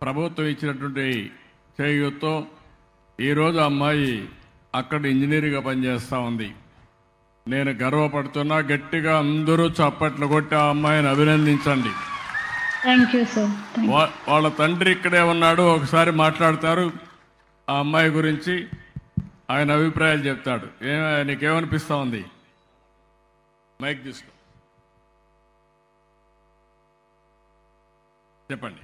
ప్రభుత్వం ఇచ్చినటువంటి చేయూతో ఈరోజు అమ్మాయి అక్కడ ఇంజనీర్గా పనిచేస్తూ ఉంది. నేను గర్వపడుతున్నా. గట్టిగా అందరూ చప్పట్లు కొట్టి ఆ అమ్మాయిని అభినందించండి. Thank you sir. వాళ్ళ తండ్రి ఇక్కడే ఉన్నాడు, ఒకసారి మాట్లాడతారు ఆ అమ్మాయి గురించి, ఆయన అభిప్రాయాలు చెప్తాడు. నీకేమనిపిస్తా ఉంది? మైక్ తీసుకో, చెప్పండి.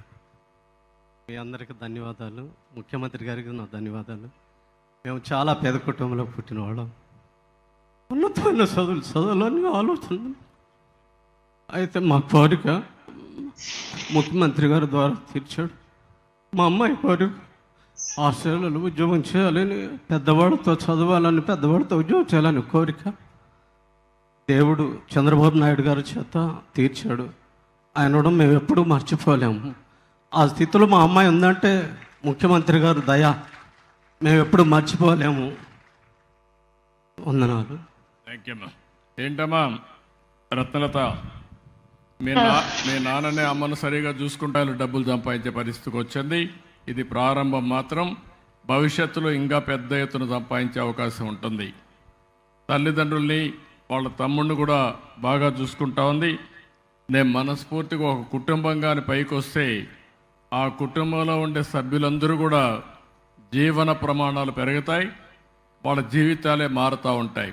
మీ అందరికీ ధన్యవాదాలు. ముఖ్యమంత్రి గారికి నా ధన్యవాదాలు. మేము చాలా పేద కుటుంబంలో పుట్టినవాళ్ళం. ఉన్నతమైన చదువులని ఆలోచన. అయితే మా కోరిక ముఖ్యమంత్రి గారి ద్వారా తీర్చాడు. మా అమ్మాయి కోరిక ఆస్ట్రేలియాలో ఉద్యోగం చేయాలని, పెద్దవాళ్ళతో చదవాలని, పెద్దవాళ్ళతో ఉద్యోగం చేయాలని కోరిక దేవుడు చంద్రబాబు నాయుడు గారి చేత తీర్చాడు. ఆయన కూడా మేము ఎప్పుడూ మర్చిపోలేము. ఆ స్థితిలో మా అమ్మాయి ఉందంటే ముఖ్యమంత్రి గారు దయ, మేము ఎప్పుడు మర్చిపోలేము. వందనాలు. థ్యాంక్ యూ అమ్మా. ఏంటమ్మా రత్నలత, మీ నాన్ననే అమ్మను సరిగా చూసుకుంటారు, డబ్బులు సంపాదించే పరిస్థితికి వచ్చింది. ఇది ప్రారంభం మాత్రం. భవిష్యత్తులో ఇంకా పెద్ద ఎత్తున సంపాదించే అవకాశం ఉంటుంది. తల్లిదండ్రుల్ని వాళ్ళ తమ్ముడిని కూడా బాగా చూసుకుంటా ఉంది. నేను మనస్ఫూర్తిగా ఒక కుటుంబంగాని పైకి వస్తే ఆ కుటుంబంలో ఉండే సభ్యులందరూ కూడా జీవన ప్రమాణాలు పెరుగుతాయి, వాళ్ళ జీవితాలే మారుతూ ఉంటాయి.